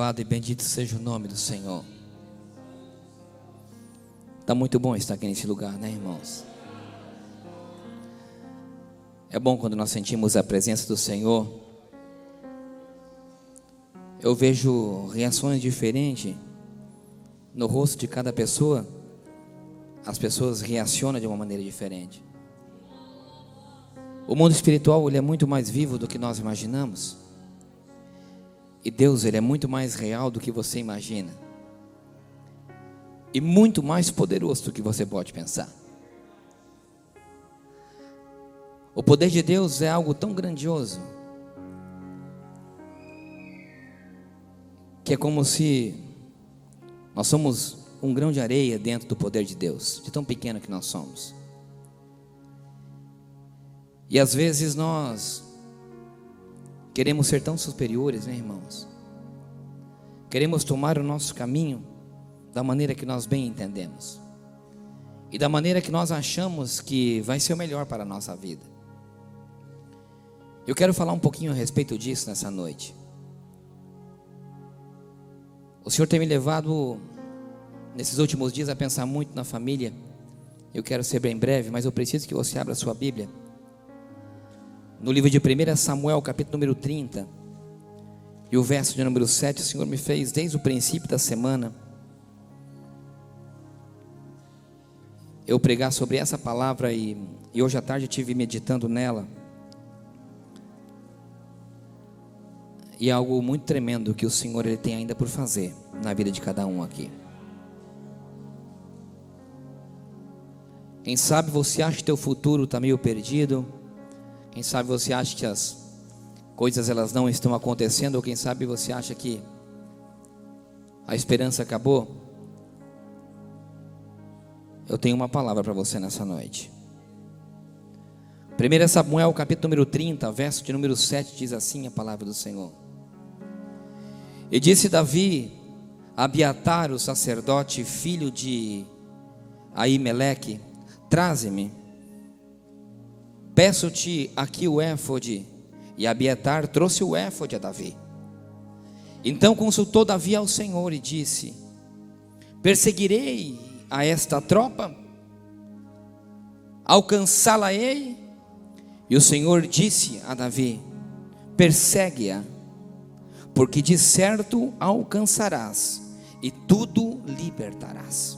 Louvado e bendito seja o nome do Senhor. Está muito bom estar aqui nesse lugar, né, irmãos? É bom quando nós sentimos a presença do Senhor. Eu vejo reações diferentes no rosto de cada pessoa. As pessoas reacionam de uma maneira diferente. O mundo espiritual, ele é muito mais vivo do que nós imaginamos. E Deus, ele é muito mais real do que você imagina. E muito mais poderoso do que você pode pensar. O poder de Deus é algo tão grandioso que é como se nós somos um grão de areia dentro do poder de Deus, de tão pequeno que nós somos. E às vezes nós queremos ser tão superiores, né, irmãos? Queremos tomar o nosso caminho da maneira que nós bem entendemos e da maneira que nós achamos que vai ser o melhor para a nossa vida. Eu quero falar um pouquinho a respeito disso nessa noite. O Senhor tem me levado nesses últimos dias a pensar muito na família. Eu quero ser bem breve, mas eu preciso que você abra a sua Bíblia no livro de 1 Samuel, capítulo número 30, e o verso de número 7. O Senhor me fez desde o princípio da semana eu pregar sobre essa palavra, e hoje à tarde eu estive meditando nela. E é algo muito tremendo que o Senhor, ele tem ainda por fazer na vida de cada um aqui. Quem sabe você acha que teu futuro está meio perdido. Quem sabe você acha que as coisas elas não estão acontecendo. Ou quem sabe você acha que a esperança acabou. Eu tenho uma palavra para você nessa noite. 1 Samuel capítulo número 30, verso de número 7, diz assim a palavra do Senhor. E disse Davi a Abiatar, o sacerdote, filho de Aimeleque: traze-me, peço-te aqui o éfode. E Abiatar trouxe o éfode a Davi. Então consultou Davi ao Senhor e disse: perseguirei a esta tropa? Alcançá-la-ei? E o Senhor disse a Davi: persegue-a, porque de certo alcançarás e tudo libertarás.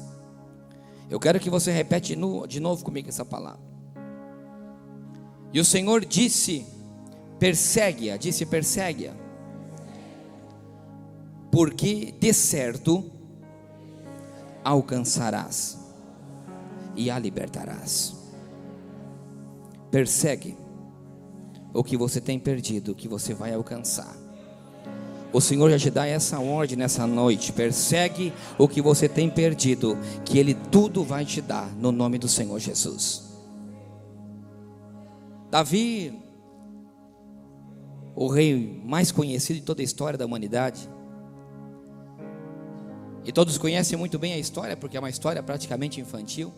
Eu quero que você repete de novo comigo essa palavra. E o Senhor disse: persegue-a, persegue-a, porque de certo alcançarás e a libertarás. Persegue o que você tem perdido, o que você vai alcançar. O Senhor já te dá essa ordem nessa noite. Persegue o que você tem perdido, que Ele tudo vai te dar, no nome do Senhor Jesus. Davi, o rei mais conhecido de toda a história da humanidade, e todos conhecem muito bem a história, porque é uma história praticamente infantil.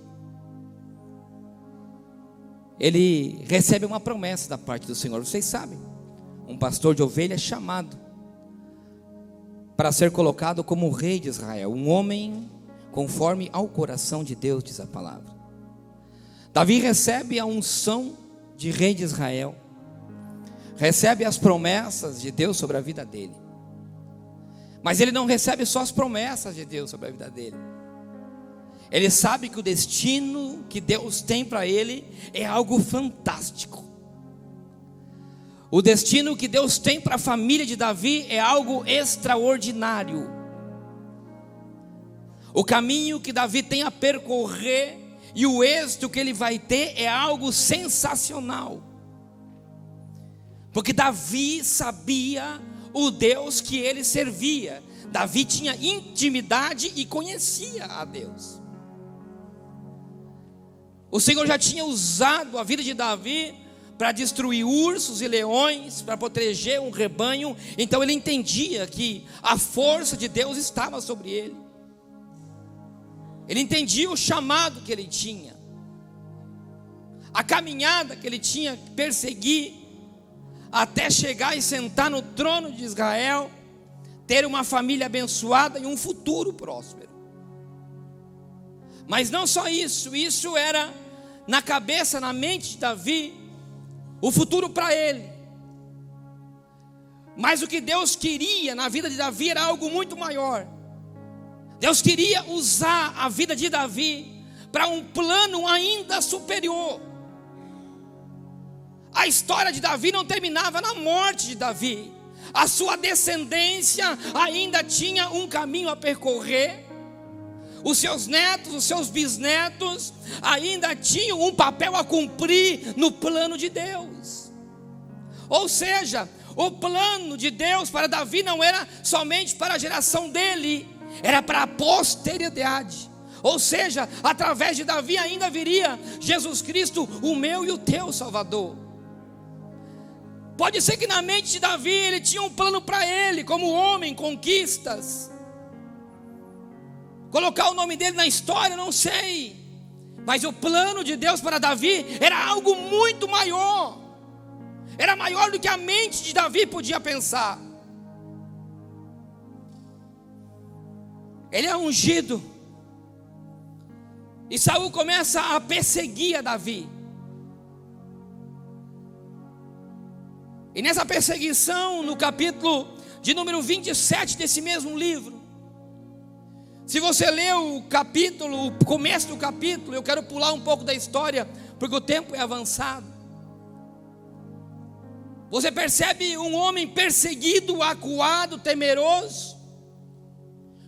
Ele recebe uma promessa da parte do Senhor. Vocês sabem, um pastor de ovelhas chamado para ser colocado como rei de Israel, um homem conforme ao coração de Deus, diz a palavra. Davi recebe a unção de rei de Israel, recebe as promessas de Deus sobre a vida dele. Mas ele não recebe só as promessas de Deus sobre a vida dele. Ele sabe que o destino que Deus tem para ele é algo fantástico. O destino que Deus tem para a família de Davi é algo extraordinário. O caminho que Davi tem a percorrer e o êxito que ele vai ter é algo sensacional. Porque Davi sabia o Deus que ele servia. Davi tinha intimidade e conhecia a Deus. O Senhor já tinha usado a vida de Davi para destruir ursos e leões, para proteger um rebanho. Então ele entendia que a força de Deus estava sobre ele. Ele entendia o chamado que ele tinha, a caminhada que ele tinha que perseguir, até chegar e sentar no trono de Israel, ter uma família abençoada e um futuro próspero. Mas não só isso, isso era na cabeça, na mente de Davi, o futuro para ele. Mas o que Deus queria na vida de Davi era algo muito maior. Deus queria usar a vida de Davi para um plano ainda superior. A história de Davi não terminava na morte de Davi. A sua descendência ainda tinha um caminho a percorrer. Os seus netos, os seus bisnetos ainda tinham um papel a cumprir no plano de Deus. Ou seja, o plano de Deus para Davi não era somente para a geração dele, era para a posteridade. Ou seja, através de Davi ainda viria Jesus Cristo, o meu e o teu Salvador. Pode ser que na mente de Davi ele tinha um plano para ele, como homem, conquistas. Colocar o nome dele na história, não sei. Mas o plano de Deus para Davi era algo muito maior. Era maior do que a mente de Davi podia pensar. Ele é ungido. E Saul começa a perseguir a Davi. E nessa perseguição, no capítulo de número 27 desse mesmo livro, se você ler o capítulo, o começo do capítulo, eu quero pular um pouco da história, porque o tempo é avançado. Você percebe um homem perseguido, acuado, temeroso,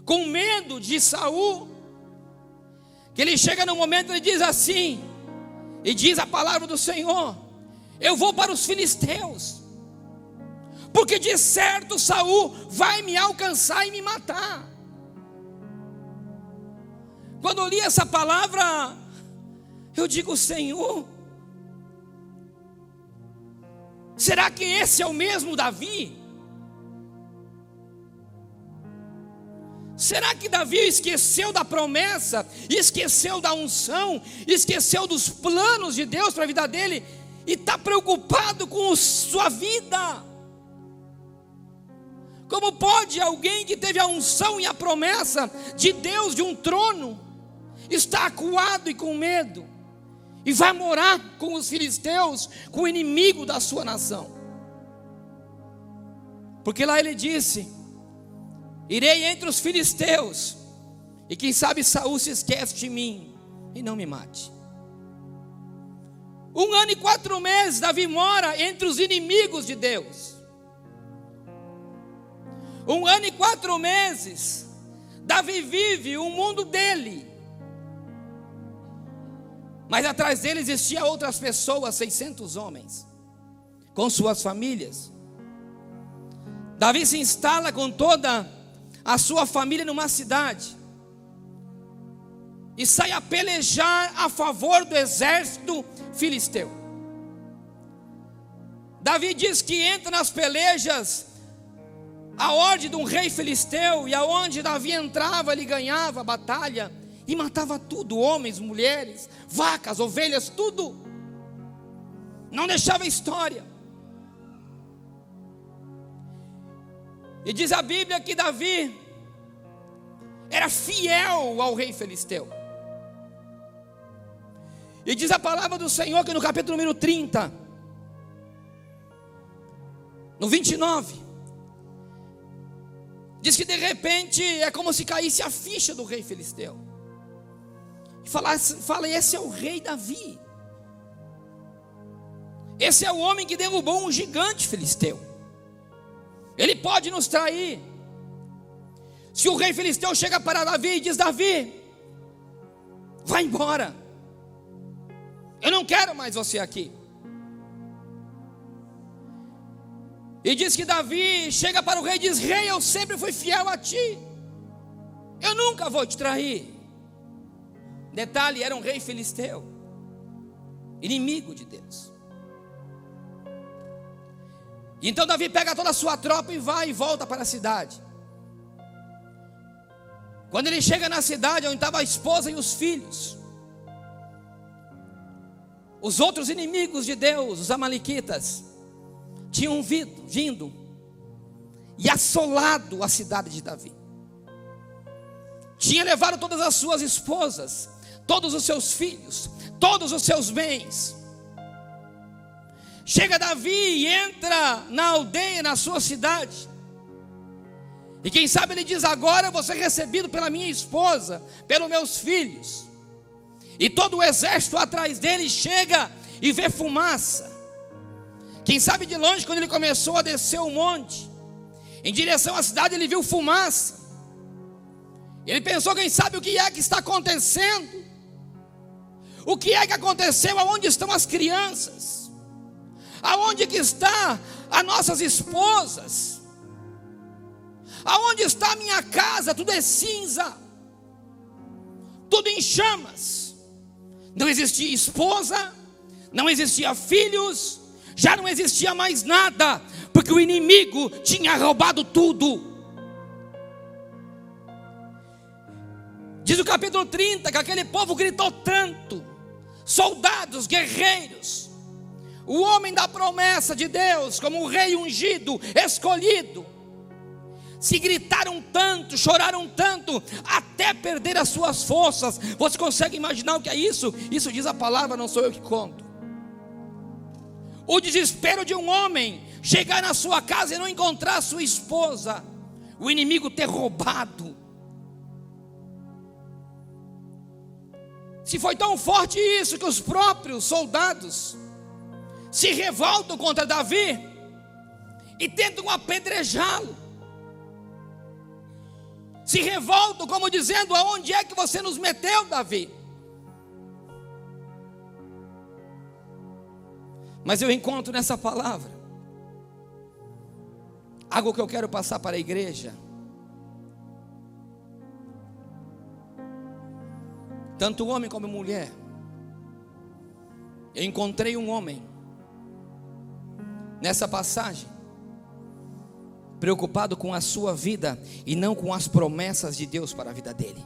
com medo de Saul, que ele chega no momento e diz assim, e diz a palavra do Senhor: eu vou para os filisteus, porque de certo Saul vai me alcançar e me matar. Quando eu li essa palavra, eu digo: Senhor, será que esse é o mesmo Davi? Será que Davi esqueceu da promessa, esqueceu da unção, esqueceu dos planos de Deus para a vida dele e está preocupado com sua vida? Como pode alguém que teve a unção e a promessa de Deus, de um trono, estar acuado e com medo e vai morar com os filisteus, com o inimigo da sua nação? Porque lá ele disse: irei entre os filisteus, e quem sabe Saul se esquece de mim e não me mate. 1 ano e 4 meses Davi mora entre os inimigos de Deus. 1 ano e 4 meses Davi vive o mundo dele, mas atrás dele existiam outras pessoas, 600 homens, com suas famílias. Davi se instala com toda a sua família numa cidade e sai a pelejar a favor do exército filisteu. Davi diz que entra nas pelejas a ordem de um rei filisteu, e aonde Davi entrava, ele ganhava a batalha e matava tudo, homens, mulheres, vacas, ovelhas, tudo. Não deixava história. E diz a Bíblia que Davi era fiel ao rei filisteu. E diz a palavra do Senhor que no capítulo número 30, no 29, diz que de repente é como se caísse a ficha do rei filisteu. E fala, esse é o rei Davi. Esse é o homem que derrubou um gigante filisteu. Ele pode nos trair. Se o rei filisteu chega para Davi e diz: Davi, vai embora, eu não quero mais você aqui. E diz que Davi chega para o rei e diz: rei, eu sempre fui fiel a ti, eu nunca vou te trair. Detalhe, era um rei filisteu, inimigo de Deus. Então Davi pega toda a sua tropa e vai e volta para a cidade. Quando ele chega na cidade onde estava a esposa e os filhos, os outros inimigos de Deus, os amalequitas, tinham vindo e assolado a cidade de Davi. Tinha levado todas as suas esposas, todos os seus filhos, todos os seus bens. Chega Davi e entra na aldeia, na sua cidade. E quem sabe ele diz: agora eu vou ser recebido pela minha esposa, pelos meus filhos. E todo o exército atrás dele chega e vê fumaça. Quem sabe de longe, quando ele começou a descer o monte, em direção à cidade, ele viu fumaça. Ele pensou: quem sabe o que é que está acontecendo? O que é que aconteceu? Aonde estão as crianças? Aonde que está as nossas esposas? Aonde está a minha casa? Tudo é cinza, tudo em chamas. Não existia esposa, não existia filhos, já não existia mais nada, porque o inimigo tinha roubado tudo. Diz o capítulo 30 que aquele povo gritou tanto, soldados, guerreiros, o homem da promessa de Deus, como o rei ungido, escolhido, se gritaram tanto, choraram tanto, até perder as suas forças. Você consegue imaginar o que é isso? Isso diz a palavra, não sou eu que conto. O desespero de um homem chegar na sua casa e não encontrar a sua esposa, o inimigo ter roubado. Se foi tão forte isso que os próprios soldados se revoltam contra Davi e tentam apedrejá-lo. Se revoltam como dizendo: aonde é que você nos meteu, Davi? Mas eu encontro nessa palavra algo que eu quero passar para a igreja. Tanto homem como mulher. Eu encontrei um homem nessa passagem preocupado com a sua vida e não com as promessas de Deus para a vida dele.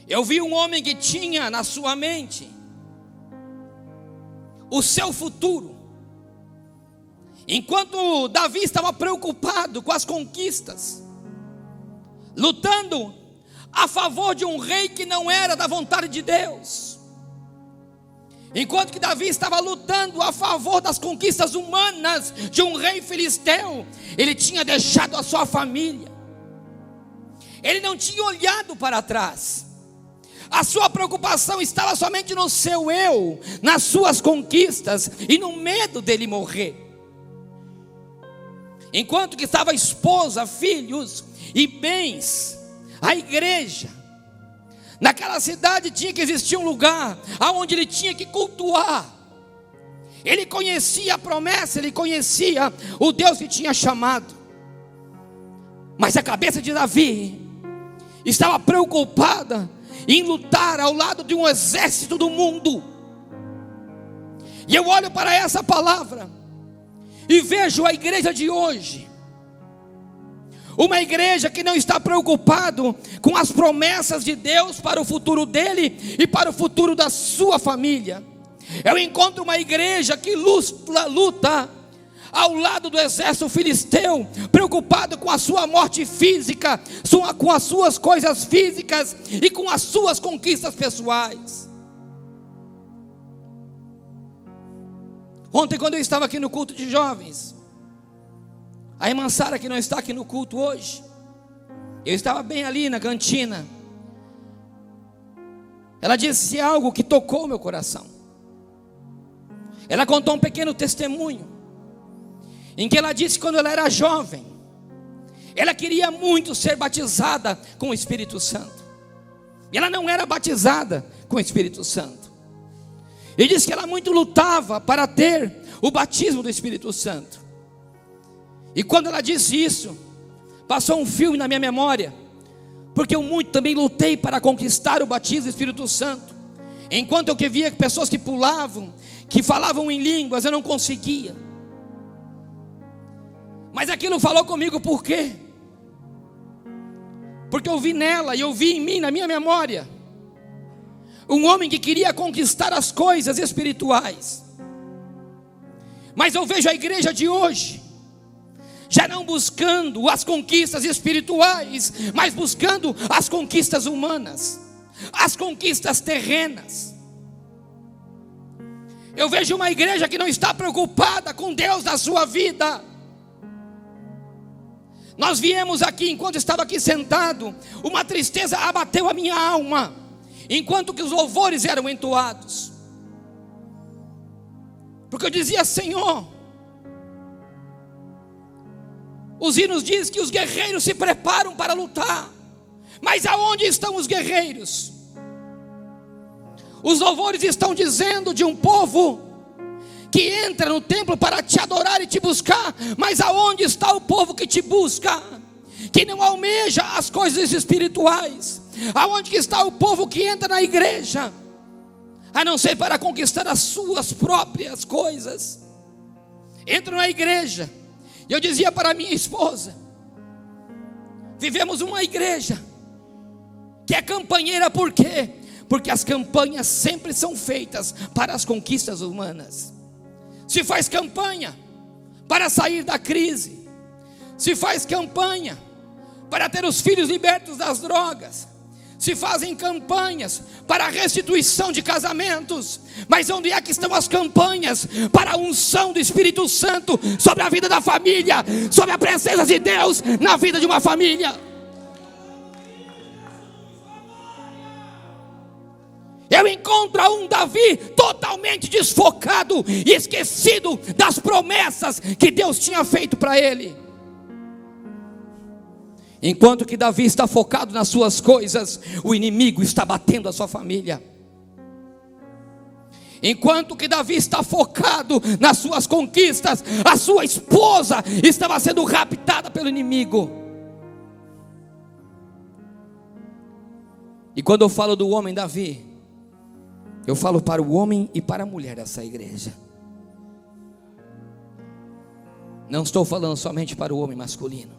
Eu vi um homem que tinha na sua mente o seu futuro, enquanto Davi estava preocupado com as conquistas, lutando a favor de um rei que não era da vontade de Deus. Enquanto que Davi estava lutando a favor das conquistas humanas de um rei filisteu, ele tinha deixado a sua família. Ele não tinha olhado para trás. A sua preocupação estava somente no seu eu, nas suas conquistas e no medo dele morrer. Enquanto que estava a esposa, filhos e bens, a igreja. Naquela cidade tinha que existir um lugar aonde ele tinha que cultuar. Ele conhecia a promessa, ele conhecia o Deus que tinha chamado. Mas a cabeça de Davi estava preocupada em lutar ao lado de um exército do mundo. E eu olho para essa palavra e vejo a igreja de hoje, uma igreja que não está preocupado com as promessas de Deus para o futuro dele e para o futuro da sua família. Eu encontro uma igreja que luta ao lado do exército filisteu, preocupado com a sua morte física, com as suas coisas físicas e com as suas conquistas pessoais. Ontem, quando eu estava aqui no culto de jovens, a irmã Sara, que não está aqui no culto hoje, eu estava bem ali na cantina. Ela disse algo que tocou meu coração. Ela contou um pequeno testemunho, em que ela disse que quando ela era jovem, ela queria muito ser batizada com o Espírito Santo. E ela não era batizada com o Espírito Santo. E disse que ela muito lutava para ter o batismo do Espírito Santo. E quando ela disse isso, passou um filme na minha memória, porque eu muito também lutei para conquistar o batismo do Espírito Santo. Enquanto eu via pessoas que pulavam, que falavam em línguas, eu não conseguia. Mas aquilo falou comigo, por quê? Porque eu vi nela e eu vi em mim, na minha memória, um homem que queria conquistar as coisas espirituais. Mas eu vejo a igreja de hoje já não buscando as conquistas espirituais, mas buscando as conquistas humanas, as conquistas terrenas. Eu vejo uma igreja que não está preocupada com Deus na sua vida. Nós viemos aqui, enquanto estava aqui sentado, uma tristeza abateu a minha alma, enquanto que os louvores eram entoados, porque eu dizia: Senhor, os hinos dizem que os guerreiros se preparam para lutar, mas aonde estão os guerreiros? Os louvores estão dizendo de um povo que entra no templo para te adorar e te buscar, mas aonde está o povo que te busca, que não almeja as coisas espirituais? Aonde que está o povo que entra na igreja, a não ser para conquistar as suas próprias coisas? Entra na igreja, e eu dizia para minha esposa: vivemos uma igreja que é campanheira. Por quê? Porque as campanhas sempre são feitas para as conquistas humanas. Se faz campanha para sair da crise, se faz campanha para ter os filhos libertos das drogas, se fazem campanhas para a restituição de casamentos, mas onde é que estão as campanhas para a unção do Espírito Santo sobre a vida da família, sobre a presença de Deus na vida de uma família? Eu encontro um Davi totalmente desfocado e esquecido das promessas que Deus tinha feito para ele. Enquanto que Davi está focado nas suas coisas, o inimigo está batendo a sua família. Enquanto que Davi está focado nas suas conquistas, a sua esposa estava sendo raptada pelo inimigo. E quando eu falo do homem Davi, eu falo para o homem e para a mulher dessa igreja. Não estou falando somente para o homem masculino.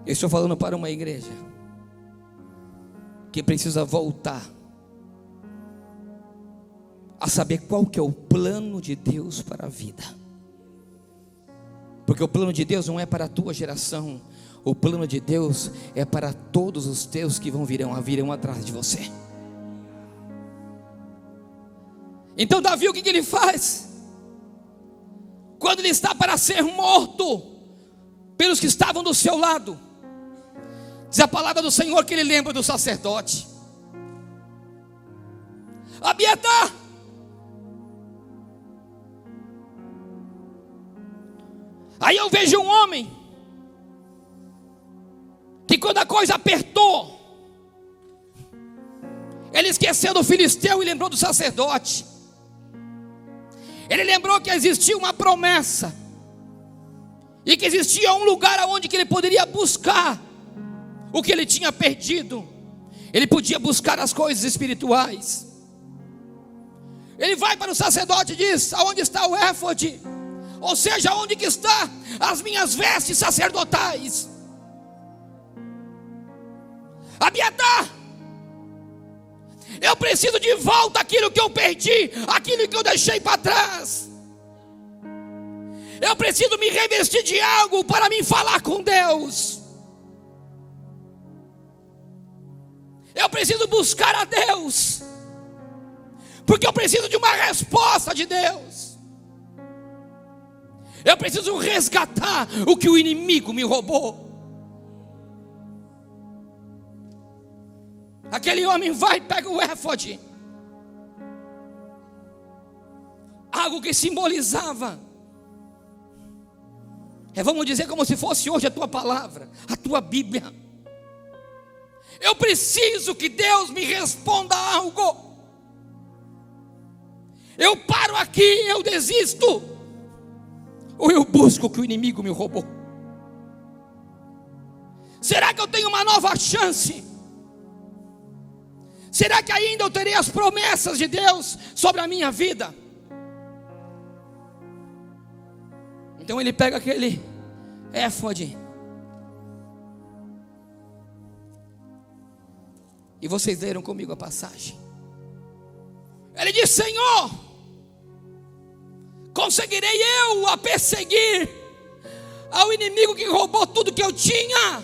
Eu estou falando para uma igreja que precisa voltar a saber qual que é o plano de Deus para a vida. Porque o plano de Deus não é para a tua geração. O plano de Deus é para todos os teus que virão atrás de você. Então Davi, o que ele faz? Quando ele está para ser morto pelos que estavam do seu lado, diz a palavra do Senhor que ele lembra do sacerdote Abiatar. Aí eu vejo um homem que quando a coisa apertou, ele esqueceu do filisteu e lembrou do sacerdote. Ele lembrou que existia uma promessa e que existia um lugar onde que ele poderia buscar o que ele tinha perdido. Ele podia buscar as coisas espirituais. Ele vai para o sacerdote e diz: aonde está o éfode? Ou seja, onde que está as minhas vestes sacerdotais? Abiatar, eu preciso de volta aquilo que eu perdi, aquilo que eu deixei para trás. Eu preciso me revestir de algo para me falar com Deus. Eu preciso buscar a Deus, porque eu preciso de uma resposta de Deus. Eu preciso resgatar o que o inimigo me roubou. Aquele homem vai e pega o éfode, algo que simbolizava, vamos dizer como se fosse hoje a tua palavra, a tua Bíblia. Eu preciso que Deus me responda algo. Eu paro aqui, eu desisto, ou eu busco o que o inimigo me roubou? Será que eu tenho uma nova chance? Será que ainda eu terei as promessas de Deus sobre a minha vida? Então ele pega aquele éfode, e vocês leram comigo a passagem. Ele diz: Senhor, com conseguirei eu a perseguir ao inimigo que roubou tudo que eu tinha?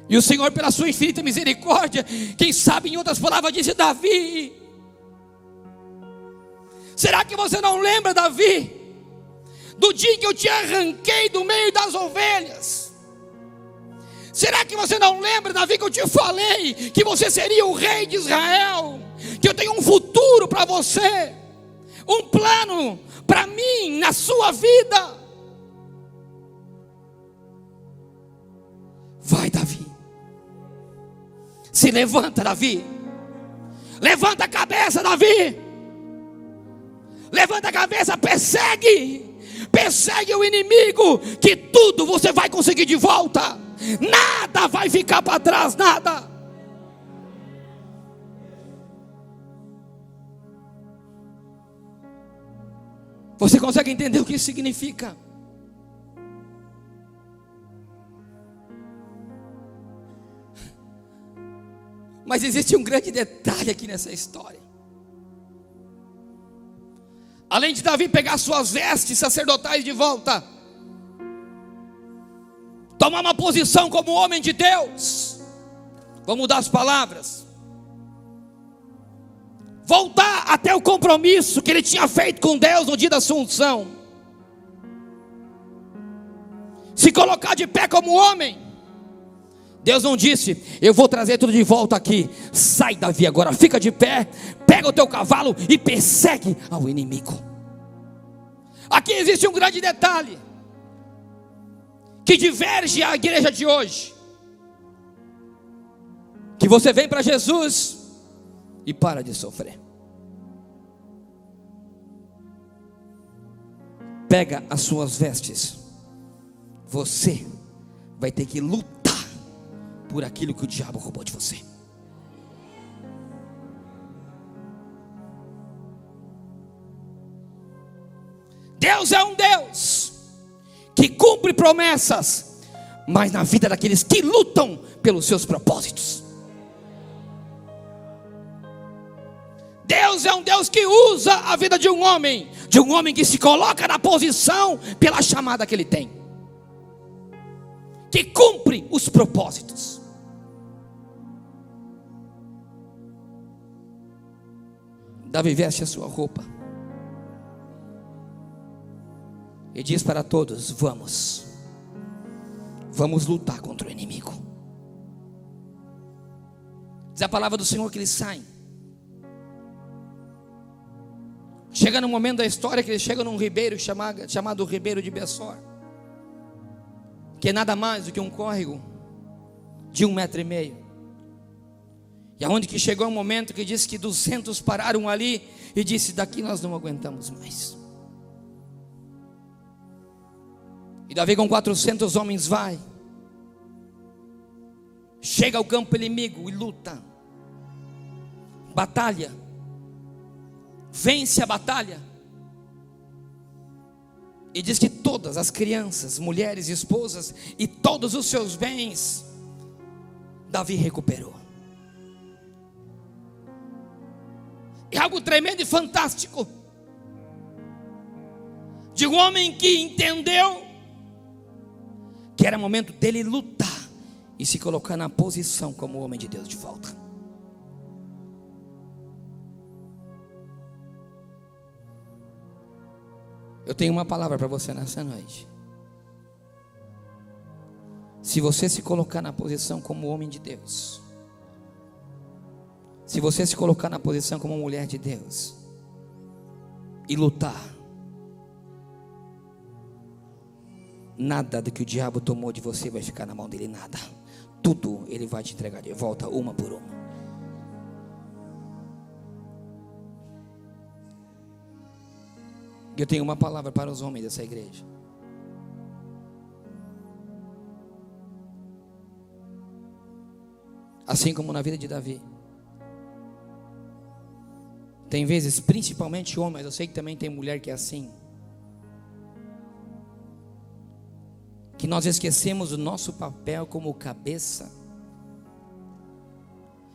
E o Senhor, pela sua infinita misericórdia, quem sabe em outras palavras, disse: Davi, será que você não lembra, Davi, do dia que eu te arranquei do meio das ovelhas? Será que você não lembra, Davi, que eu te falei que você seria o rei de Israel? Que eu tenho um futuro para você, um plano para mim na sua vida. Vai, Davi, se levanta, Davi, levanta a cabeça, Davi, levanta a cabeça, persegue o inimigo, que tudo você vai conseguir de volta, nada vai ficar para trás, nada. Você consegue entender o que isso significa? Mas existe um grande detalhe aqui nessa história. Além de Davi pegar suas vestes sacerdotais de volta, tomar uma posição como homem de Deus, vamos mudar as palavras, voltar até o compromisso que ele tinha feito com Deus no dia da sua unção, se colocar de pé como homem. Deus não disse: eu vou trazer tudo de volta aqui. Sai, Davi, agora fica de pé, pega o teu cavalo e persegue ao inimigo. Aqui existe um grande detalhe que diverge a igreja de hoje, que você vem para Jesus e para de sofrer. Pega as suas vestes, você vai ter que lutar por aquilo que o diabo roubou de você. Deus é um Deus que cumpre promessas, mas na vida daqueles que lutam pelos seus propósitos. Deus é um Deus que usa a vida de um homem que se coloca na posição pela chamada que ele tem, que cumpre os propósitos. Davi veste a sua roupa e diz para todos: vamos lutar contra o inimigo. Diz a palavra do Senhor que eles saem. Chega no momento da história que eles chegam num ribeiro chamado Ribeiro de Bessor, que é nada mais do que um córrego de 1,5 metro. E aonde que chegou um momento que diz que 200 pararam ali e disse: daqui nós não aguentamos mais. E Davi com 400 homens vai, chega ao campo inimigo e luta, batalha, vence a batalha. E diz que todas as crianças, mulheres, esposas e todos os seus bens Davi recuperou. É algo tremendo e fantástico, de um homem que entendeu que era momento dele lutar e se colocar na posição como homem de Deus de volta. Eu tenho uma palavra para você nessa noite. Se você se colocar na posição como homem de Deus, se você se colocar na posição como mulher de Deus e lutar, nada do que o diabo tomou de você vai ficar na mão dele, nada. Tudo ele vai te entregar de volta, uma por uma. Eu tenho uma palavra para os homens dessa igreja. Assim como na vida de Davi, tem vezes, principalmente homens, eu sei que também tem mulher que é assim, que nós esquecemos o nosso papel como cabeça,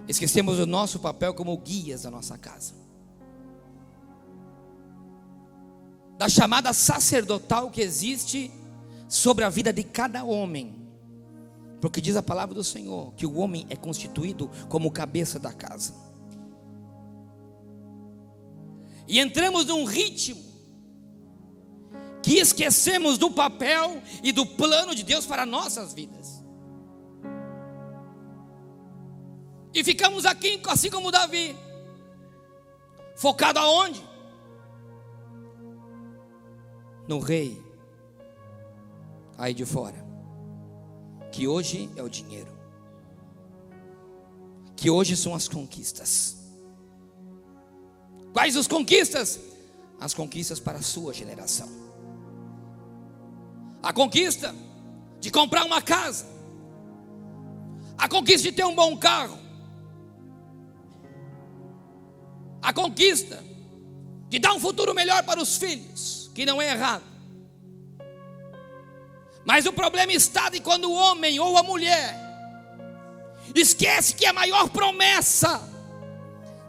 esquecemos o nosso papel como guias da nossa casa. da chamada sacerdotal que existe sobre a vida de cada homem. Porque diz a palavra do Senhor que o homem é constituído como cabeça da casa. E entramos num ritmo que esquecemos do papel e do plano de Deus para nossas vidas. E ficamos aqui, assim como Davi, focado aonde? No rei aí de fora, que hoje é o dinheiro, que hoje são as conquistas. Quais as conquistas? As conquistas para a sua geração. A conquista de comprar uma casa, a conquista de ter um bom carro, a conquista de dar um futuro melhor para os filhos, que não é errado. Mas o problema está de quando o homem ou a mulher esquece que a maior promessa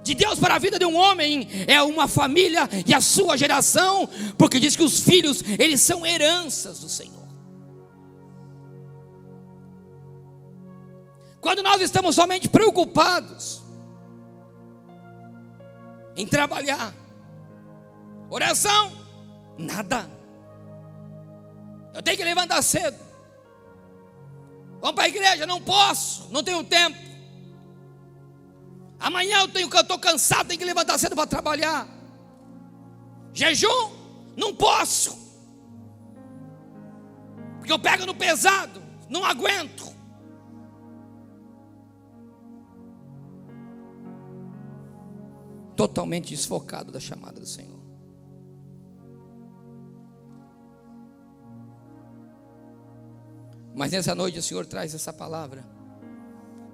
de Deus para a vida de um homem é uma família e a sua geração, porque diz que os filhos, eles são heranças do Senhor. Quando nós estamos somente preocupados em trabalhar, oração, nada. Eu tenho que levantar cedo. Vamos para a igreja, não posso, não tenho tempo. Amanhã eu estou cansado, tenho que levantar cedo para trabalhar. Jejum, não posso, porque eu pego no pesado, não aguento. Totalmente desfocado da chamada do Senhor. Mas nessa noite o Senhor traz essa palavra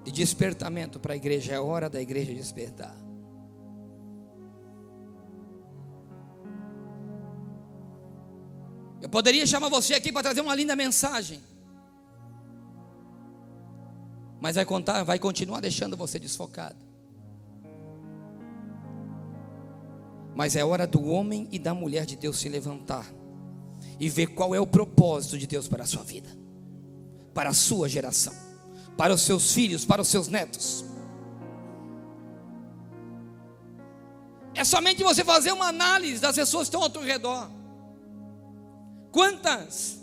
de despertamento para a igreja. É hora da igreja despertar. Eu poderia chamar você aqui para trazer uma linda mensagem, mas vai continuar deixando você desfocado. Mas é hora do homem e da mulher de Deus se levantar e ver qual é o propósito de Deus para a sua vida, para a sua geração, para os seus filhos, para os seus netos. É somente você fazer uma análise das pessoas que estão ao teu redor. Quantas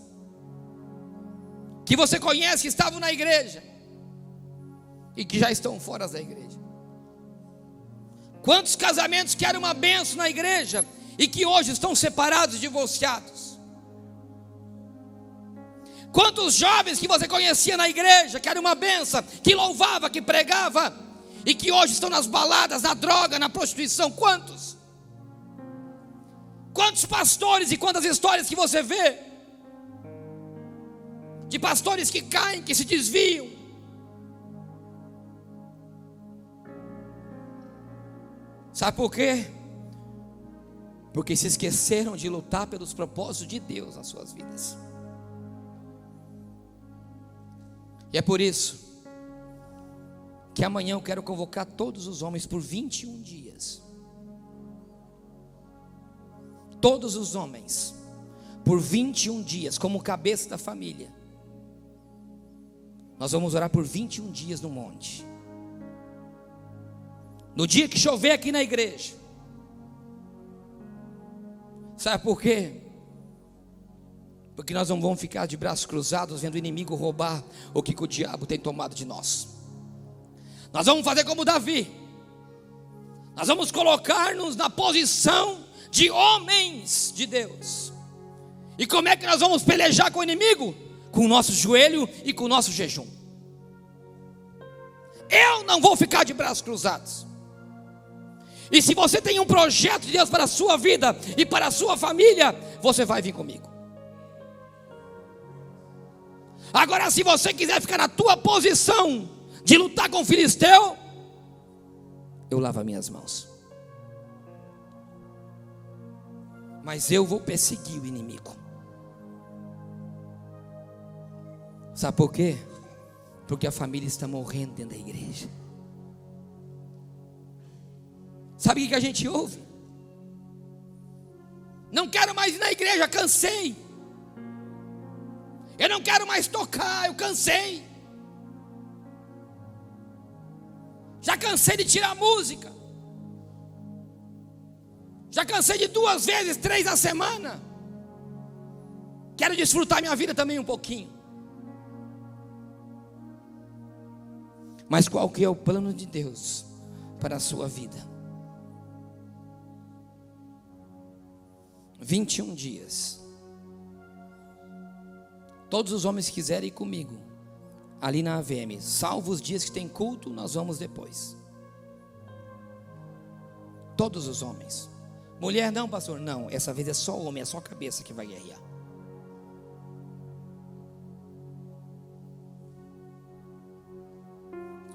que você conhece que estavam na igreja e que já estão fora da igreja? Quantos casamentos que eram uma bênção na igreja e que hoje estão separados, divorciados? Quantos jovens que você conhecia na igreja, que era uma bênção, que louvava, que pregava, e que hoje estão nas baladas, na droga, na prostituição? Quantos? Quantos pastores e quantas histórias que você vê de pastores que caem, que se desviam? Sabe por quê? Porque se esqueceram de lutar pelos propósitos de Deus nas suas vidas. E é por isso que amanhã eu quero convocar todos os homens por 21 dias. Todos os homens, por 21 dias, como cabeça da família. Nós vamos orar por 21 dias no monte. No dia que chover aqui na igreja. Sabe por quê? Porque nós não vamos ficar de braços cruzados vendo o inimigo roubar o que o diabo tem tomado de nós. Nós vamos fazer como Davi. Nós vamos colocar-nos na posição de homens de Deus. E como é que nós vamos pelejar com o inimigo? Com o nosso joelho e com o nosso jejum. Eu não vou ficar de braços cruzados. E se você tem um projeto de Deus para a sua vida e para a sua família, você vai vir comigo. Agora, se você quiser ficar na tua posição de lutar com o filisteu, eu lavo as minhas mãos. Mas eu vou perseguir o inimigo. Sabe por quê? Porque a família está morrendo dentro da igreja. Sabe o que a gente ouve? Não quero mais ir na igreja, cansei. Eu não quero mais tocar, eu cansei. Já cansei de tirar música. Já cansei de 2 vezes, 3 na semana. Quero desfrutar minha vida também um pouquinho. Mas qual que é o plano de Deus para a sua vida? 21 dias. Todos os homens que quiserem ir comigo, ali na AVM, salvo os dias que tem culto, nós vamos depois. Todos os homens. Mulher não, pastor, não, essa vez é só homem, é só a cabeça que vai guerrear.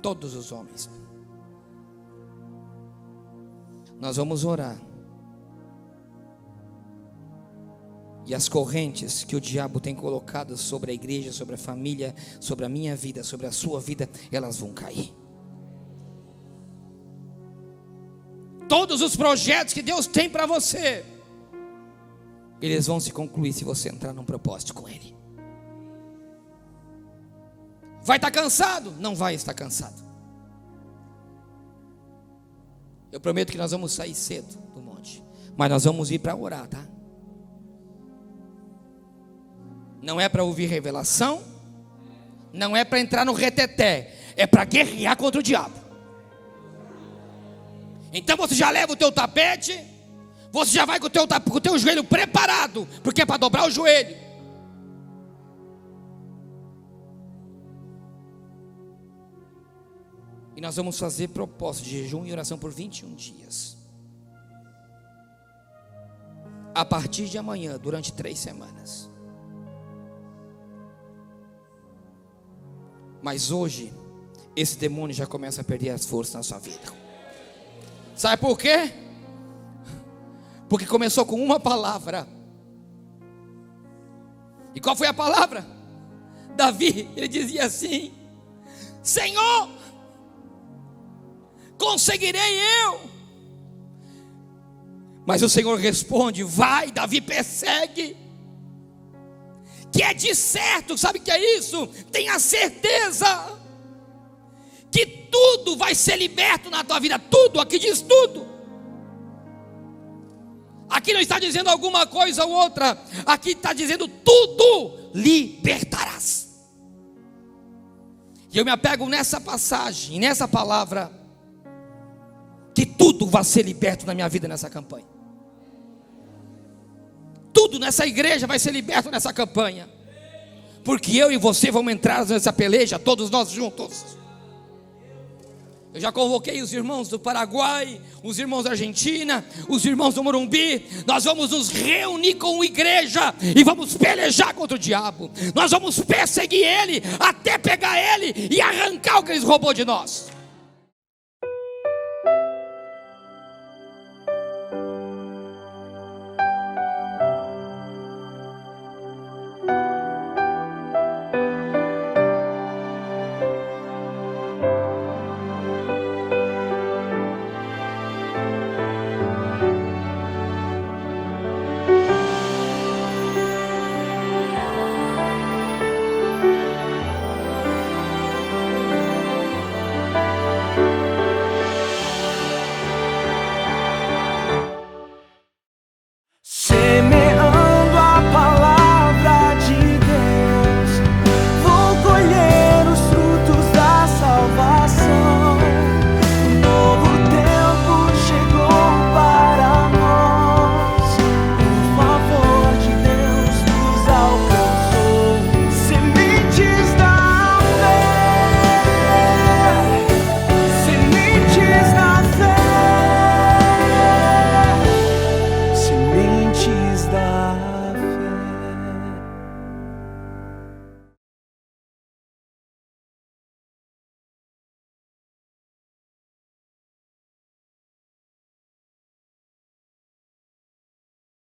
Todos os homens. Nós vamos orar. E as correntes que o diabo tem colocado sobre a igreja, sobre a família, sobre a minha vida, sobre a sua vida, elas vão cair. Todos os projetos que Deus tem para você, eles vão se concluir se você entrar num propósito com Ele. Vai estar cansado? Não vai estar cansado. Eu prometo que nós vamos sair cedo do monte, mas nós vamos ir para orar, tá? Não é para ouvir revelação, não é para entrar no reteté, é para guerrear contra o diabo. Então você já leva o teu tapete, você já vai com o teu joelho preparado, porque é para dobrar o joelho. E nós vamos fazer propósito de jejum e oração por 21 dias. A partir de amanhã, durante 3 semanas. Mas hoje, esse demônio já começa a perder as forças na sua vida. Sabe por quê? Porque começou com uma palavra. E qual foi a palavra? Davi, ele dizia assim: Senhor, conseguirei eu? Mas o Senhor responde: vai, Davi, persegue. Que é de certo, sabe o que é isso? Tenha certeza que tudo vai ser liberto na tua vida. Tudo, aqui diz tudo. Aqui não está dizendo alguma coisa ou outra. Aqui está dizendo tudo libertarás. E eu me apego nessa passagem, nessa palavra, que tudo vai ser liberto na minha vida nessa campanha. Tudo nessa igreja vai ser liberto nessa campanha. Porque eu e você vamos entrar nessa peleja, todos nós juntos. Eu já convoquei os irmãos do Paraguai, os irmãos da Argentina, os irmãos do Morumbi. Nós vamos nos reunir como igreja e vamos pelejar contra o diabo. Nós vamos perseguir ele até pegar ele e arrancar o que eles roubou de nós.